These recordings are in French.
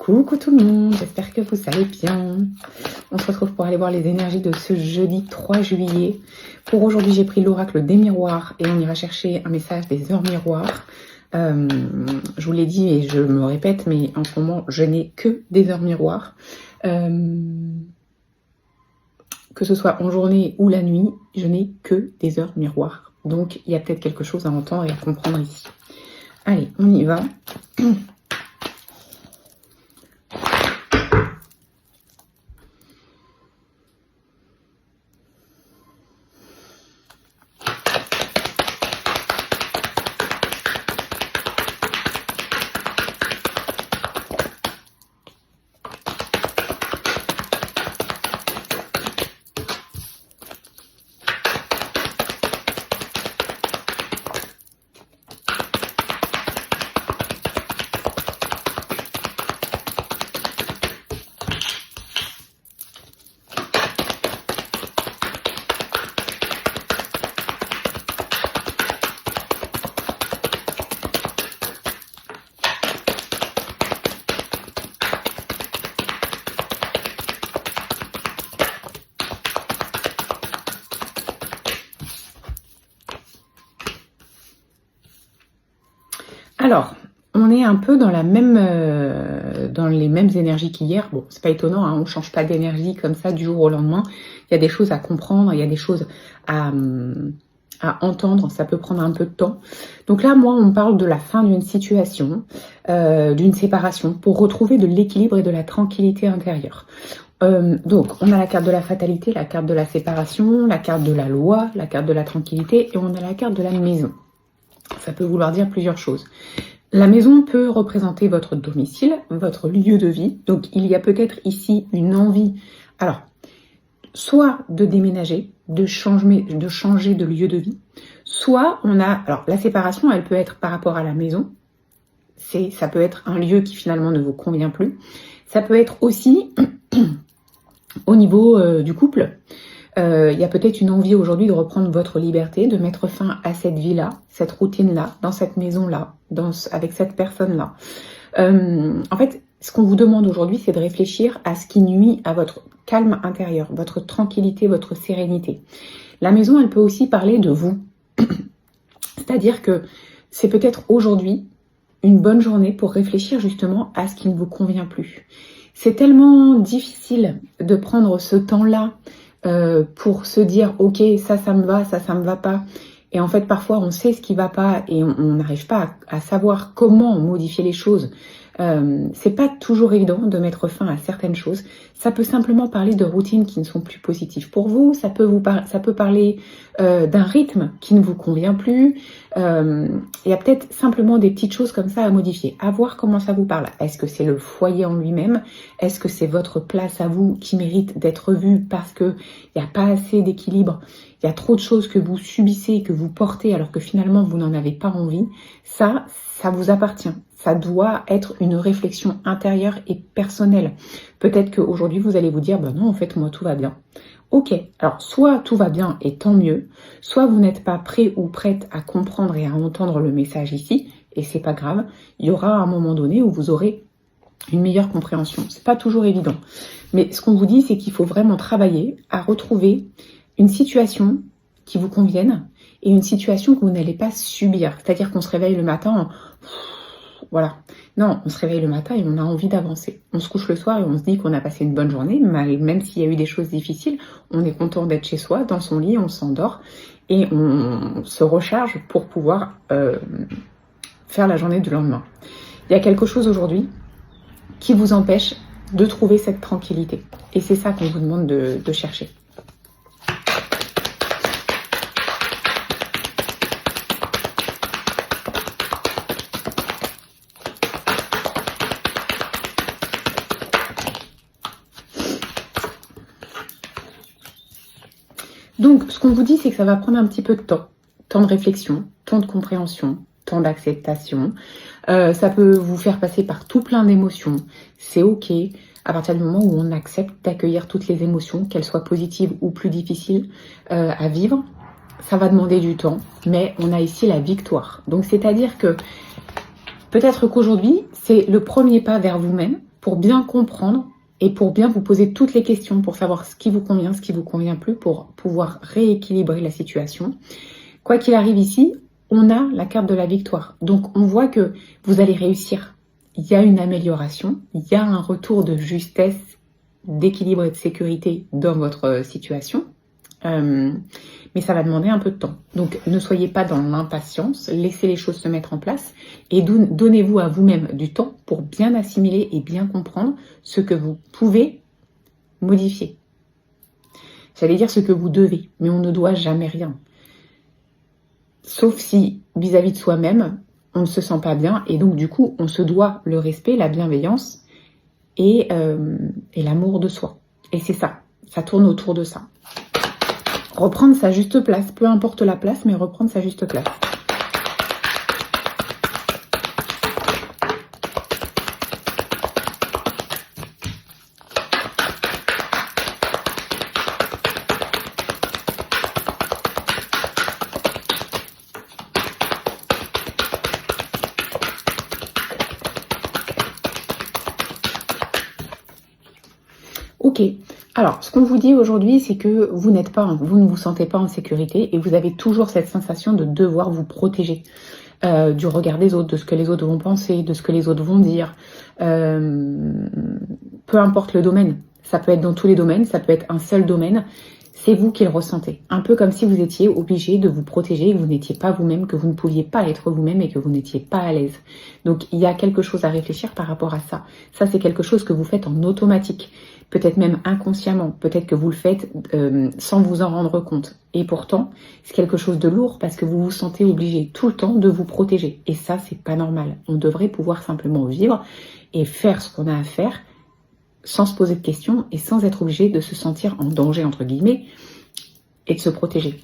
Coucou tout le monde, j'espère que vous allez bien. On se retrouve pour aller voir les énergies de ce jeudi 3 juillet. Pour aujourd'hui, j'ai pris l'oracle des miroirs et on ira chercher un message des heures miroirs. Je vous l'ai dit et je me répète, mais en ce moment, je n'ai que des heures miroirs. Que ce soit en journée ou la nuit, je n'ai que des heures miroirs. Donc, il y a peut-être quelque chose à entendre et à comprendre ici. Allez, on y va. Alors, on est un peu dans la même, dans les mêmes énergies qu'hier. Bon, c'est pas étonnant, hein, on ne change pas d'énergie comme ça du jour au lendemain. Il y a des choses à comprendre, il y a des choses à entendre, ça peut prendre un peu de temps. Donc là, moi, on me parle de la fin d'une situation, d'une séparation, pour retrouver de l'équilibre et de la tranquillité intérieure. Donc, on a la carte de la fatalité, la carte de la séparation, la carte de la loi, la carte de la tranquillité, et on a la carte de la maison. Ça peut vouloir dire plusieurs choses. La maison peut représenter votre domicile, votre lieu de vie. Donc, il y a peut-être ici une envie, alors, soit de déménager, de changer de lieu de vie, soit on a, alors la séparation, elle peut être par rapport à la maison. Ça peut être un lieu qui finalement ne vous convient plus. Ça peut être aussi au niveau du couple. Il y a peut-être une envie aujourd'hui de reprendre votre liberté, de mettre fin à cette vie-là, cette routine-là, dans cette maison-là, avec cette personne-là. En fait, ce qu'on vous demande aujourd'hui, c'est de réfléchir à ce qui nuit à votre calme intérieur, votre tranquillité, votre sérénité. La maison, elle peut aussi parler de vous. C'est-à-dire que c'est peut-être aujourd'hui une bonne journée pour réfléchir justement à ce qui ne vous convient plus. C'est tellement difficile de prendre ce temps-là pour se dire ok, ça me va, ça me va pas, et en fait parfois on sait ce qui va pas et on n'arrive pas à savoir comment modifier les choses. C'est pas toujours évident de mettre fin à certaines choses. Ça peut simplement parler de routines qui ne sont plus positives pour vous. Ça peut parler d'un rythme qui ne vous convient plus. Il y a peut-être simplement des petites choses comme ça à modifier. À voir comment ça vous parle. Est-ce que c'est le foyer en lui-même? Est-ce que c'est votre place à vous qui mérite d'être vue parce que il n'y a pas assez d'équilibre? Il y a trop de choses que vous subissez, que vous portez alors que finalement vous n'en avez pas envie. Ça vous appartient. Ça doit être une réflexion intérieure et personnelle. Peut-être qu'aujourd'hui, vous allez vous dire, ben non, en fait, moi, tout va bien. Ok, alors soit tout va bien et tant mieux, soit vous n'êtes pas prêt ou prête à comprendre et à entendre le message ici, et c'est pas grave. Il y aura un moment donné où vous aurez une meilleure compréhension. C'est pas toujours évident. Mais ce qu'on vous dit, c'est qu'il faut vraiment travailler à retrouver une situation qui vous convienne et une situation que vous n'allez pas subir. C'est-à-dire qu'on se réveille le matin voilà. Non, on se réveille le matin et on a envie d'avancer. On se couche le soir et on se dit qu'on a passé une bonne journée, même s'il y a eu des choses difficiles, on est content d'être chez soi, dans son lit, on s'endort et on se recharge pour pouvoir faire la journée du lendemain. Il y a quelque chose aujourd'hui qui vous empêche de trouver cette tranquillité. Et c'est ça qu'on vous demande de chercher. Donc, ce qu'on vous dit, c'est que ça va prendre un petit peu de temps. Temps de réflexion, temps de compréhension, temps d'acceptation. Ça peut vous faire passer par tout plein d'émotions. C'est ok. À partir du moment où on accepte d'accueillir toutes les émotions, qu'elles soient positives ou plus difficiles à vivre, ça va demander du temps, mais on a ici la victoire. Donc, c'est-à-dire que peut-être qu'aujourd'hui, c'est le premier pas vers vous-même pour bien comprendre et pour bien vous poser toutes les questions, pour savoir ce qui vous convient, ce qui vous convient plus, pour pouvoir rééquilibrer la situation. Quoi qu'il arrive ici, on a la carte de la victoire. Donc on voit que vous allez réussir. Il y a une amélioration, il y a un retour de justesse, d'équilibre et de sécurité dans votre situation. Mais ça va demander un peu de temps. Donc ne soyez pas dans l'impatience, laissez les choses se mettre en place et donnez-vous à vous-même du temps pour bien assimiler et bien comprendre ce que vous pouvez modifier. J'allais dire ce que vous devez, mais on ne doit jamais rien. Sauf si vis-à-vis de soi-même, on ne se sent pas bien et donc du coup on se doit le respect, la bienveillance et l'amour de soi. Et c'est ça, ça tourne autour de ça. Reprendre sa juste place, peu importe la place, mais reprendre sa juste place. Ok, alors ce qu'on vous dit aujourd'hui, c'est que vous ne vous sentez pas en sécurité et vous avez toujours cette sensation de devoir vous protéger du regard des autres, de ce que les autres vont penser, de ce que les autres vont dire. Peu importe le domaine, ça peut être dans tous les domaines, ça peut être un seul domaine, c'est vous qui le ressentez. Un peu comme si vous étiez obligé de vous protéger, que vous n'étiez pas vous-même, que vous ne pouviez pas être vous-même et que vous n'étiez pas à l'aise. Donc il y a quelque chose à réfléchir par rapport à ça. Ça, c'est quelque chose que vous faites en automatique. Peut-être même inconsciemment, peut-être que vous le faites sans vous en rendre compte. Et pourtant, c'est quelque chose de lourd parce que vous vous sentez obligé tout le temps de vous protéger. Et ça, c'est pas normal. On devrait pouvoir simplement vivre et faire ce qu'on a à faire sans se poser de questions et sans être obligé de se sentir en danger, entre guillemets, et de se protéger.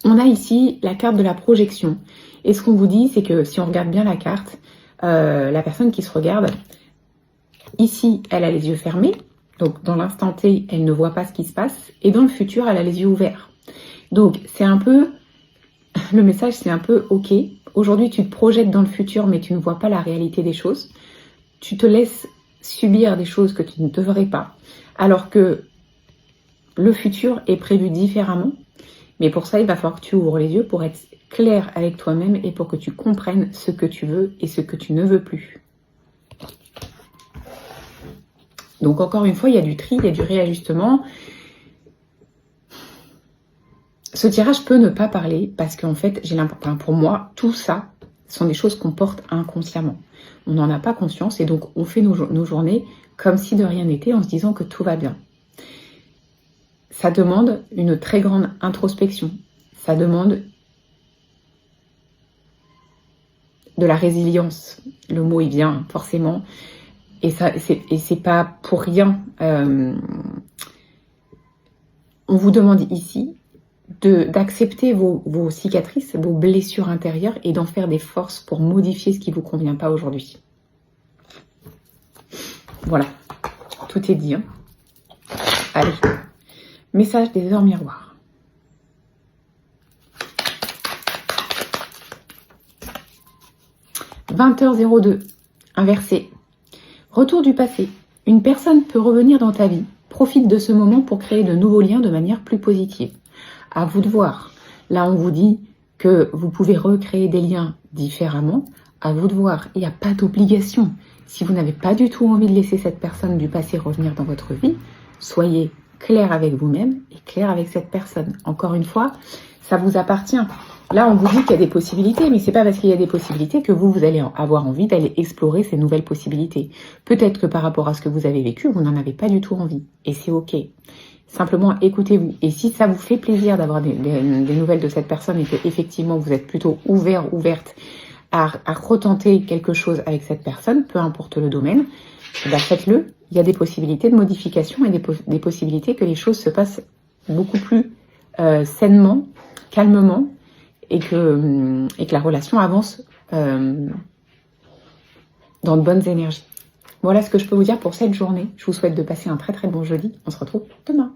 On a ici la carte de la projection. Et ce qu'on vous dit, c'est que si on regarde bien la carte, la personne qui se regarde, ici, elle a les yeux fermés. Donc, dans l'instant T, elle ne voit pas ce qui se passe. Et dans le futur, elle a les yeux ouverts. Donc, c'est un peu... Le message, c'est un peu, ok, aujourd'hui, tu te projettes dans le futur, mais tu ne vois pas la réalité des choses. Tu te laisses subir des choses que tu ne devrais pas. Alors que le futur est prévu différemment. Mais pour ça, il va falloir que tu ouvres les yeux pour être clair avec toi-même et pour que tu comprennes ce que tu veux et ce que tu ne veux plus. Donc encore une fois, il y a du tri, il y a du réajustement. Ce tirage peut ne pas parler parce qu'en fait, pour moi, tout ça sont des choses qu'on porte inconsciemment. On n'en a pas conscience et donc on fait nos journées comme si de rien n'était en se disant que tout va bien. Ça demande une très grande introspection. Ça demande de la résilience. Le mot, il vient forcément. Et c'est pas pour rien. On vous demande ici d'accepter vos cicatrices, vos blessures intérieures et d'en faire des forces pour modifier ce qui ne vous convient pas aujourd'hui. Voilà, tout est dit. Hein. Allez, message des heures miroirs. « 20h02, inversé. Retour du passé. Une personne peut revenir dans ta vie. Profite de ce moment pour créer de nouveaux liens de manière plus positive. À vous de voir. Là, on vous dit que vous pouvez recréer des liens différemment. À vous de voir. Il n'y a pas d'obligation. Si vous n'avez pas du tout envie de laisser cette personne du passé revenir dans votre vie, soyez clair avec vous-même et clair avec cette personne. Encore une fois, ça vous appartient. Là, on vous dit qu'il y a des possibilités, mais c'est pas parce qu'il y a des possibilités que vous allez avoir envie d'aller explorer ces nouvelles possibilités. Peut-être que par rapport à ce que vous avez vécu, vous n'en avez pas du tout envie. Et c'est ok. Simplement, écoutez-vous. Et si ça vous fait plaisir d'avoir des nouvelles de cette personne et que effectivement vous êtes plutôt ouverte à retenter quelque chose avec cette personne, peu importe le domaine, ben faites-le. Il y a des possibilités de modification et des possibilités que les choses se passent beaucoup plus sainement, calmement, et que la relation avance dans de bonnes énergies. Voilà ce que je peux vous dire pour cette journée. Je vous souhaite de passer un très très bon jeudi. On se retrouve demain.